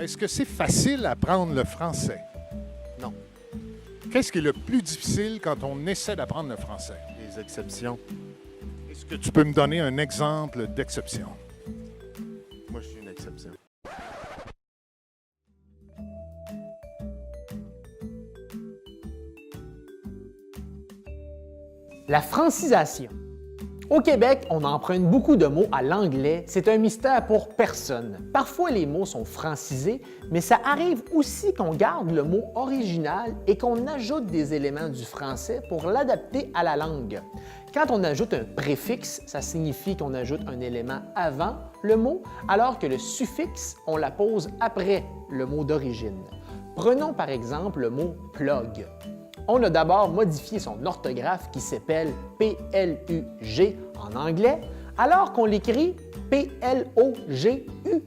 est-ce que c'est facile d'apprendre le français? Non. Qu'est-ce qui est le plus difficile quand on essaie d'apprendre le français? Les exceptions. Est-ce que tu peux me donner un exemple d'exception? Moi, je suis une exception. La francisation. Au Québec, on emprunte beaucoup de mots à l'anglais. C'est un mystère pour personne. Parfois, les mots sont francisés, mais ça arrive aussi qu'on garde le mot original et qu'on ajoute des éléments du français pour l'adapter à la langue. Quand on ajoute un préfixe, ça signifie qu'on ajoute un élément avant le mot, alors que le suffixe, on l'appose après le mot d'origine. Prenons par exemple le mot « plug ». On a d'abord modifié son orthographe qui s'appelle P-L-U-G en anglais, alors qu'on l'écrit P-L-O-G-U-E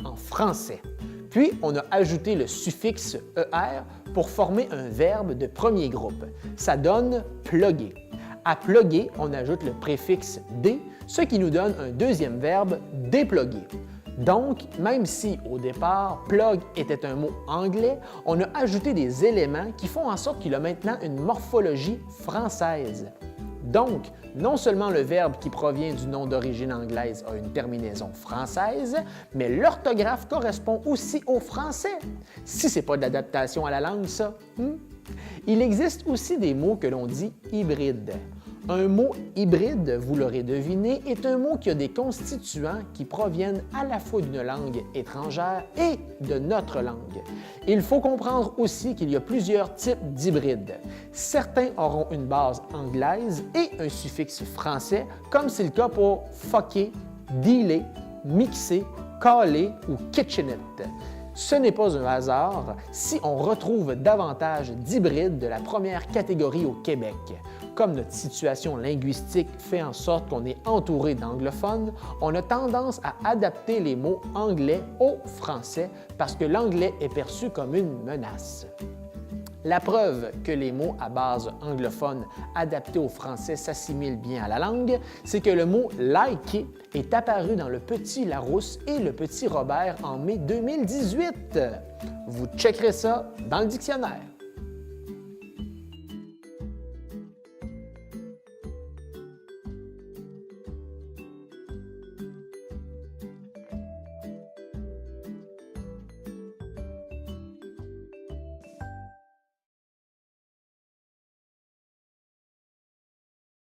en français. Puis, on a ajouté le suffixe ER pour former un verbe de premier groupe. Ça donne « plugger ». À « plugger », on ajoute le préfixe « d », ce qui nous donne un deuxième verbe « dépluguer ». Donc, même si au départ, plug était un mot anglais, on a ajouté des éléments qui font en sorte qu'il a maintenant une morphologie française. Donc, non seulement le verbe qui provient du nom d'origine anglaise a une terminaison française, mais l'orthographe correspond aussi au français. Si c'est pas de l'adaptation à la langue, ça. Il existe aussi des mots que l'on dit hybrides. Un mot hybride, vous l'aurez deviné, est un mot qui a des constituants qui proviennent à la fois d'une langue étrangère et de notre langue. Il faut comprendre aussi qu'il y a plusieurs types d'hybrides. Certains auront une base anglaise et un suffixe français, comme c'est le cas pour fucker, dealer, mixer, caler ou kitchenette. Ce n'est pas un hasard si on retrouve davantage d'hybrides de la première catégorie au Québec. Comme notre situation linguistique fait en sorte qu'on est entouré d'anglophones, on a tendance à adapter les mots anglais au français parce que l'anglais est perçu comme une menace. La preuve que les mots à base anglophone adaptés au français s'assimilent bien à la langue, c'est que le mot « liker » est apparu dans le Petit Larousse et le Petit Robert en mai 2018. Vous checkerez ça dans le dictionnaire.